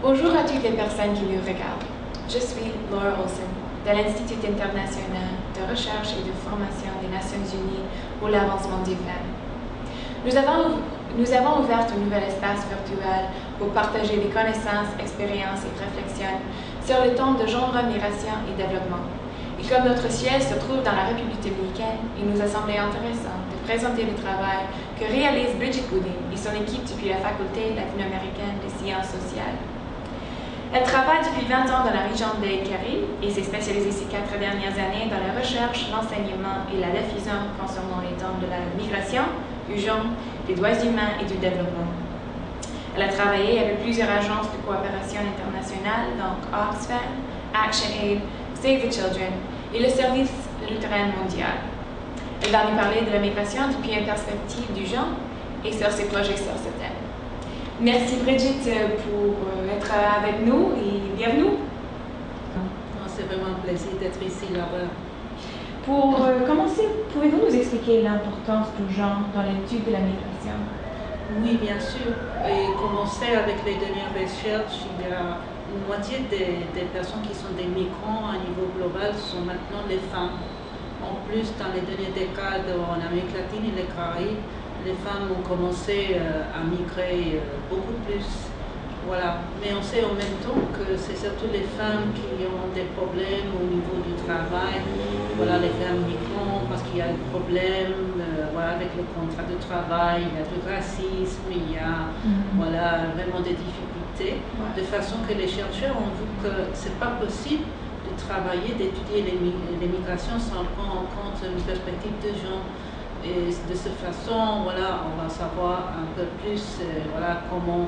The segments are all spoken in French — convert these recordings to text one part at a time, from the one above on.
Bonjour à toutes les personnes qui nous regardent. Je suis Laura Olsen de l'Institut international de recherche et de formation des Nations unies pour l'avancement des femmes. Nous avons ouvert un nouvel espace virtuel pour partager des connaissances, expériences et réflexions sur le thème de genre, migration et développement. Et comme notre siège se trouve dans la République dominicaine, il nous a semblé intéressant de présenter le travail que réalise Bridget Gooding et son équipe depuis la Faculté latino-américaine des sciences sociales. Elle travaille depuis 20 ans dans la région des Caraïbes et s'est spécialisée ces 4 dernières années dans la recherche, l'enseignement et la diffusion concernant les thèmes de la migration, du genre, des droits humains et du développement. Elle a travaillé avec plusieurs agences de coopération internationale, donc Oxfam, ActionAid, Save the Children et le Service lutheran mondial. Elle va nous parler de la migration depuis une perspective du genre et sur ses projets sur ce thème. Merci Bridget pour être avec nous et bienvenue. C'est vraiment un plaisir d'être ici, Laura. Pour commencer, pouvez-vous nous expliquer l'importance du genre dans l'étude de la migration? Oui, bien sûr. Et commencer avec les dernières recherches, il y a une moitié des personnes qui sont des migrants à niveau global sont maintenant les femmes. En plus, dans les dernières décades en Amérique latine et les Caraïbes, les femmes ont commencé à migrer beaucoup plus. Voilà. Mais on sait en même temps que c'est surtout les femmes qui ont des problèmes au niveau du travail. Voilà, les femmes migrants, parce qu'il y a des problèmes voilà, avec le contrat de travail, il y a du racisme, il y a voilà, vraiment des difficultés. De façon que les chercheurs ont vu que ce n'est pas possible de travailler, d'étudier les migrations sans prendre en compte une perspective de genre. Et de cette façon, voilà, on va savoir un peu plus voilà, comment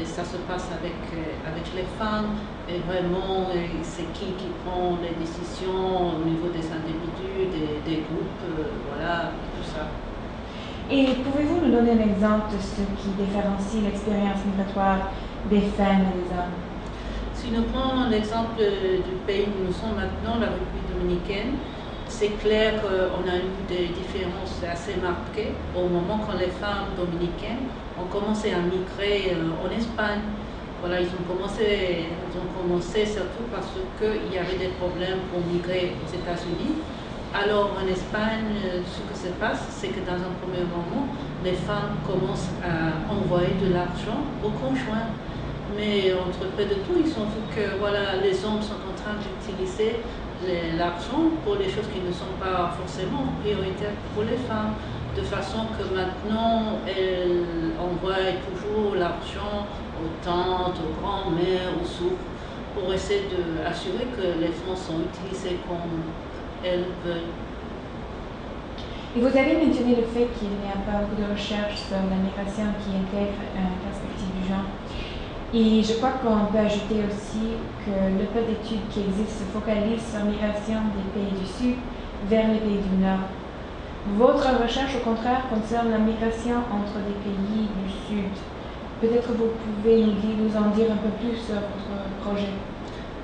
ça se passe avec les femmes et vraiment c'est qui prend les décisions au niveau des individus, des groupes, voilà, tout ça. Et pouvez-vous nous donner un exemple de ce qui différencie l'expérience migratoire des femmes et des hommes? Si nous prenons l'exemple du pays où nous sommes maintenant, la République dominicaine, c'est clair qu'on a eu des différences assez marquées au moment quand les femmes dominicaines ont commencé à migrer en Espagne. Voilà, ils ont commencé surtout parce qu'il y avait des problèmes pour migrer aux États-Unis. Alors en Espagne, ce qui se passe, c'est que dans un premier moment, les femmes commencent à envoyer de l'argent aux conjoints. Mais entre peu de tout, ils ont vu que voilà, les hommes sont en train d'utiliser l'argent pour les choses qui ne sont pas forcément prioritaires pour les femmes, de façon que maintenant elles envoient toujours l'argent aux tantes, aux grands-mères, aux sourds, pour essayer d'assurer que les fonds sont utilisés comme elles veulent. Et vous avez mentionné le fait qu'il n'y a pas beaucoup de recherches sur la migration qui intègre une perspective du genre. Et je crois qu'on peut ajouter aussi que le peu d'études qui existent se focalisent sur la migration des pays du Sud vers les pays du Nord. Votre recherche, au contraire, concerne la migration entre des pays du Sud. Peut-être vous pouvez nous en dire un peu plus sur votre projet.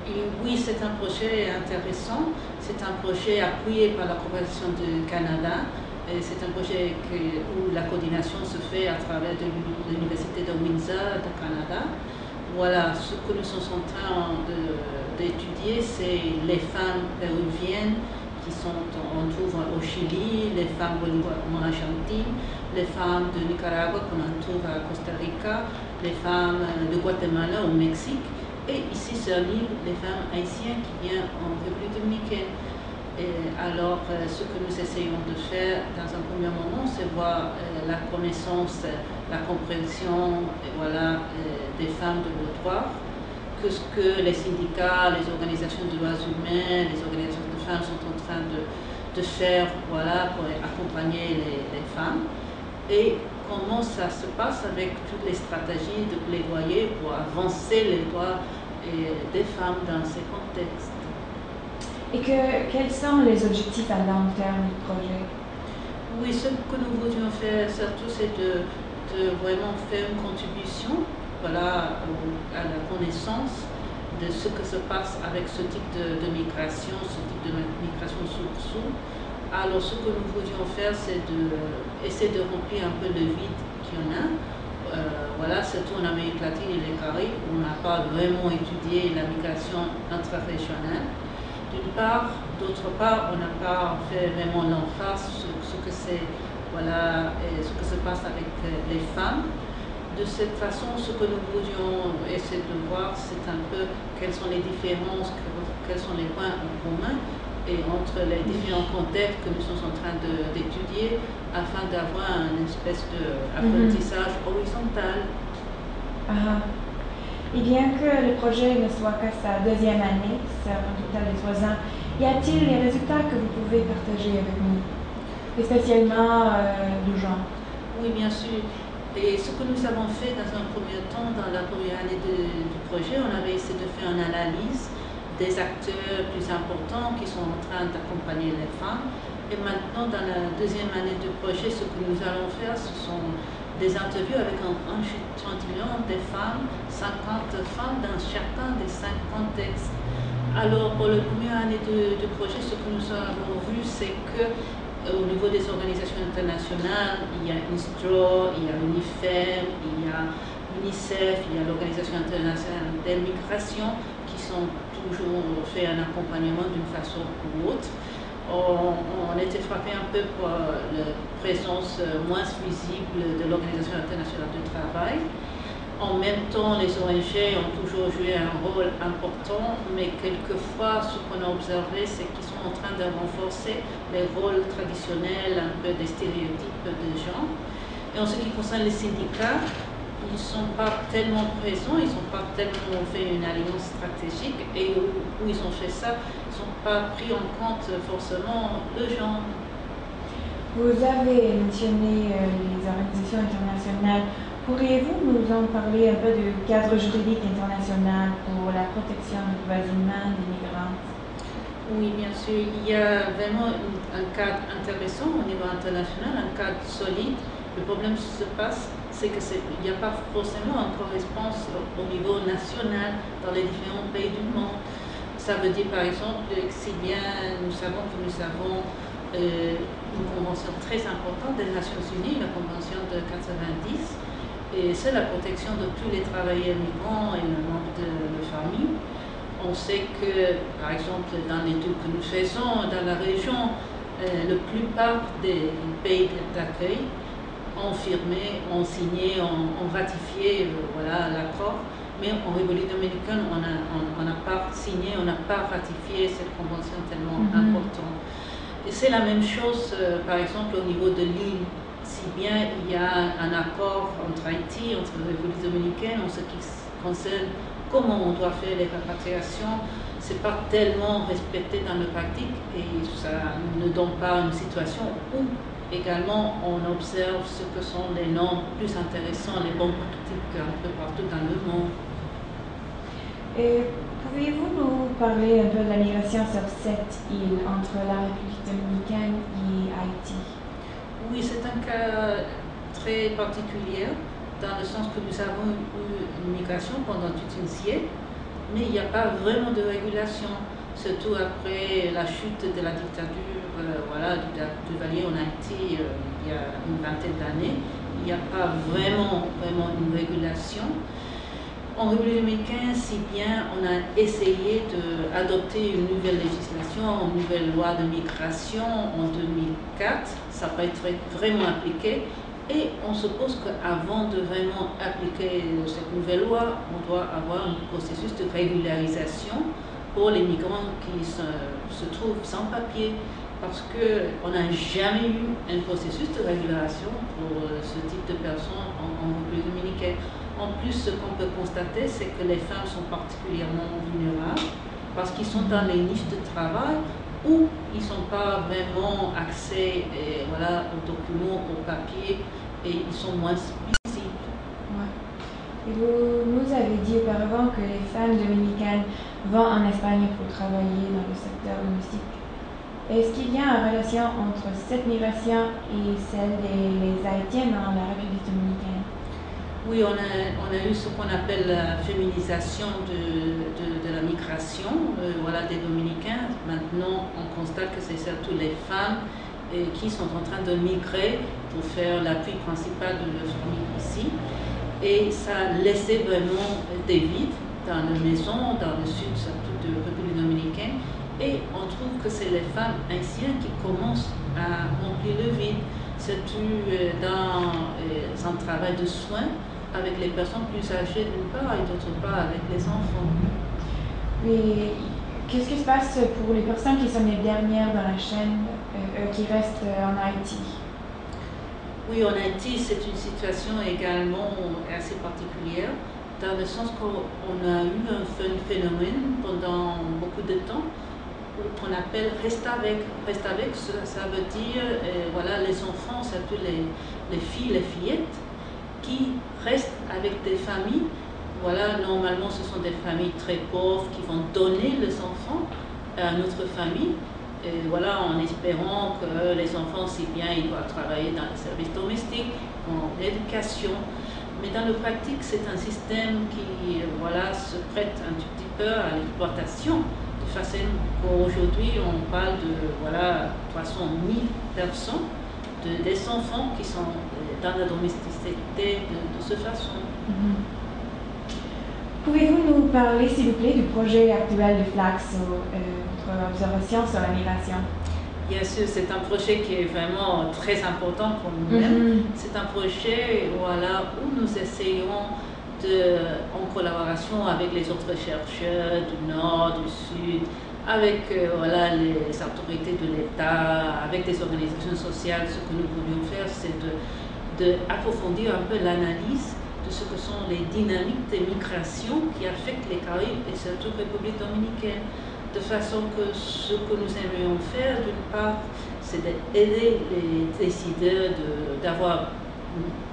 Et oui, c'est un projet intéressant. C'est un projet appuyé par la coopération du Canada. C'est un projet où la coordination se fait à travers l'Université de Windsor du Canada. Voilà, ce que nous sommes en train d'étudier, c'est les femmes péruviennes qui sont, on trouve au Chili, les femmes en Argentine, les femmes de Nicaragua qu'on trouve à Costa Rica, les femmes de Guatemala au Mexique, et ici sur l'île, les femmes haïtiennes qui viennent en République dominicaine. Et alors, ce que nous essayons de faire dans un premier moment, c'est voir la connaissance, la compréhension voilà, des femmes de nos droits, que ce que les syndicats, les organisations de droits humains, les organisations de femmes sont en train de faire voilà, pour accompagner les femmes, et comment ça se passe avec toutes les stratégies de plaidoyer pour avancer les droits des femmes dans ces contextes. Et quels sont les objectifs à long terme du projet? Oui, ce que nous voulions faire surtout, c'est de vraiment faire une contribution voilà, à la connaissance de ce que se passe avec ce type de migration, ce type de migration source. Alors, ce que nous voulions faire, c'est d'essayer de remplir un peu le vide qu'il y en a voilà, surtout en Amérique latine et les Caraïbes, on n'a pas vraiment étudié la migration intrarégionale. D'une part, d'autre part, on n'a pas fait vraiment l'emphase sur ce que c'est, voilà, et ce que se passe avec les femmes. De cette façon, ce que nous voulions essayer de voir, c'est un peu quelles sont les différences, quels sont les points en commun et entre les différents contextes que nous sommes en train d'étudier afin d'avoir une espèce d'apprentissage horizontal. Ah. Et bien que le projet ne soit qu'à sa deuxième année, c'est un total de 3 ans, y a-t-il les résultats que vous pouvez partager avec nous, spécialement du genre? Oui, bien sûr. Et ce que nous avons fait dans un premier temps, dans la première année du projet, on avait essayé de faire une analyse des acteurs plus importants qui sont en train d'accompagner les femmes. Et maintenant, dans la deuxième année du projet, ce que nous allons faire, ce sont des interviews avec un échantillon des femmes, 50 femmes dans chacun des 5 contextes. Alors, pour la première année du projet, ce que nous avons vu, c'est que au niveau des organisations internationales, il y a INSTRO, il y a l'UNIFEM, il y a l'UNICEF, il y a l'Organisation internationale des migrations qui sont toujours fait un accompagnement d'une façon ou autre. On était frappé un peu par la présence moins visible de l'Organisation internationale du travail. En même temps, les ONG ont toujours joué un rôle important, mais quelquefois, ce qu'on a observé, c'est qu'ils sont en train de renforcer les rôles traditionnels, un peu des stéréotypes de genre. Et en ce qui concerne les syndicats, ils ne sont pas tellement présents, ils n'ont pas tellement fait une alliance stratégique, et où ils ont fait ça, ils n'ont pas pris en compte forcément le genre. Vous avez mentionné les organisations internationales. Pourriez-vous nous en parler un peu du cadre juridique international pour la protection des droits humains des migrants? Oui, bien sûr. Il y a vraiment un cadre intéressant au niveau international, un cadre solide. Le problème qui se passe, c'est qu'il n'y a pas forcément une correspondance au niveau national dans les différents pays du monde. Ça veut dire par exemple que si bien nous savons que nous avons une convention très importante des Nations Unies, la convention de 90, et c'est la protection de tous les travailleurs migrants et le membre de la famille. On sait que, par exemple, dans l'étude que nous faisons dans la région, la plupart des pays d'accueil ont firmé, ont signé, ont ratifié voilà, l'accord. Mais en République dominicaine, on n'a pas signé, on n'a pas ratifié cette convention tellement importante. Et c'est la même chose, par exemple, au niveau de l'île. Si bien il y a un accord entre Haïti, entre la République dominicaine, en ce qui concerne comment on doit faire les répatriations, ce n'est pas tellement respecté dans la pratique et ça ne donne pas une situation où également on observe ce que sont les normes plus intéressantes, les bonnes pratiques un peu partout dans le monde. Et pouvez-vous nous parler un peu de la migration sur cette île entre la République dominicaine et Haïti? Oui, c'est un cas très particulier dans le sens que nous avons eu une migration pendant toute une siècle, mais il n'y a pas vraiment de régulation, surtout après la chute de la dictature voilà, du Duvalier en Haïti il y a une vingtaine d'années. Il n'y a pas vraiment une régulation. En République dominicaine, si bien on a essayé d'adopter une nouvelle législation, une nouvelle loi de migration en 2004, ça n'a pas été vraiment appliqué et on suppose qu'avant de vraiment appliquer cette nouvelle loi, on doit avoir un processus de régularisation pour les migrants qui se trouvent sans papier parce qu'on n'a jamais eu un processus de régulation pour ce type de personnes en République dominicaine. En plus, ce qu'on peut constater, c'est que les femmes sont particulièrement vulnérables parce qu'ils sont dans les niches de travail où ils n'ont pas vraiment accès voilà, aux documents, aux papiers et ils sont moins visibles. Ouais. Et vous nous avez dit auparavant que les femmes dominicaines vont en Espagne pour travailler dans le secteur domestique. Est-ce qu'il y a une relation entre cette migration et celle des Haïtiennes dans la République dominicaine? Oui, on a eu ce qu'on appelle la féminisation de la migration voilà, des Dominicains. Maintenant, on constate que c'est surtout les femmes qui sont en train de migrer pour faire l'appui principal de leur famille ici. et ça laissait vraiment des vides dans les maisons, dans le sud, surtout de la République dominicaine. Et on trouve que c'est les femmes anciennes qui commencent à remplir le vide, surtout dans un travail de soins avec les personnes plus âgées d'une part et d'autre part avec les enfants. Et qu'est-ce qui se passe pour les personnes qui sont les dernières dans la chaîne, qui restent en Haïti? Oui, en Haïti, c'est une situation également assez particulière, dans le sens qu'on a eu un phénomène pendant beaucoup de temps qu'on appelle reste avec. Reste avec, ça veut dire voilà, les enfants, surtout les filles, les fillettes, qui restent avec des familles. Voilà, normalement, ce sont des familles très pauvres qui vont donner les enfants à notre famille. Et voilà, en espérant que les enfants, si bien ils doivent travailler dans les services domestiques, en éducation. Mais dans le pratique, c'est un système qui voilà, se prête un tout petit peu à l'exploitation. De façon qu'aujourd'hui, on parle de voilà, 300 000 personnes, des enfants qui sont dans la domesticité de cette façon. Pouvez-vous nous parler, s'il vous plaît, du projet actuel de Flaxo, votre observation sur la migration? Bien sûr, c'est un projet qui est vraiment très important pour nous-mêmes. C'est un projet voilà, où nous essayons, en collaboration avec les autres chercheurs du Nord, du Sud, avec voilà, les autorités de l'État, avec des organisations sociales, ce que nous voulions faire, c'est d'approfondir un peu l'analyse de ce que sont les dynamiques de migration qui affectent les Caraïbes et surtout la République dominicaine. De façon que ce que nous aimerions faire, d'une part, c'est d'aider les décideurs d'avoir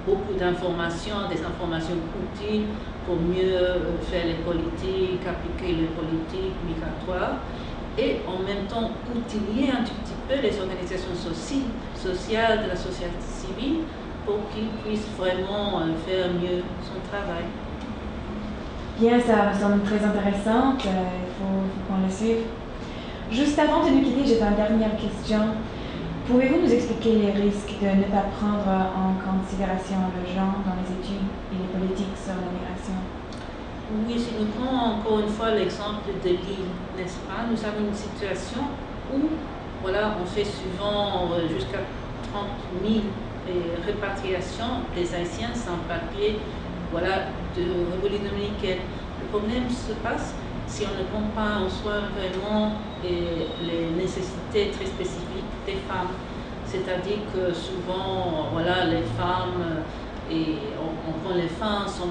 beaucoup d'informations, des informations utiles pour mieux faire les politiques, appliquer les politiques migratoires, et en même temps outiller un tout petit peu les organisations sociales de la société civile pour qu'ils puissent vraiment faire mieux son travail. Bien, ça me semble très intéressant, il faut qu'on le suive. Juste avant de nous quitter, j'ai une dernière question. Pouvez-vous nous expliquer les risques de ne pas prendre en considération le genre dans les études et les politiques sur la migration? Oui, si nous prenons encore une fois l'exemple de l'île, n'est-ce pas? Nous avons une situation où voilà, on fait souvent jusqu'à 30 000 répatriations des Haïtiens sans papier. Voilà, de République dominicaine. Le problème se passe si on ne prend pas en soin vraiment les nécessités très spécifiques des femmes. C'est-à-dire que souvent, voilà, les femmes, et on prend les femmes, on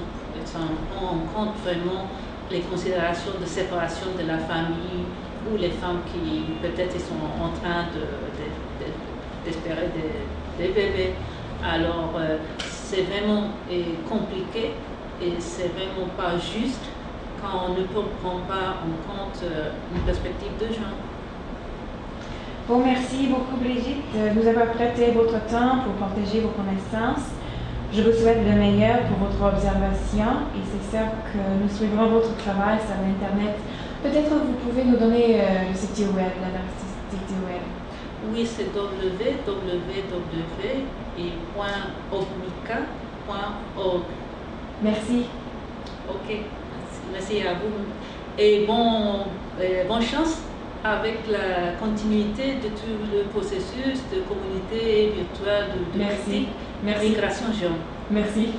prend en compte vraiment les considérations de séparation de la famille ou les femmes qui peut-être sont en train d'espérer des bébés. Alors, c'est vraiment compliqué et c'est vraiment pas juste quand on ne prend pas en compte une perspective de genre. Bon, merci beaucoup Brigitte de nous avoir prêté votre temps pour partager vos connaissances. Je vous souhaite le meilleur pour votre observation et c'est sûr que nous suivrons votre travail sur Internet. Peut-être vous pouvez nous donner le site web, l'adresse du site web. Oui, c'est www.obmica.org. Merci. Ok, merci à vous. Et bonne chance avec la continuité de tout le processus de communauté virtuelle de Merci. migration jeune. Merci.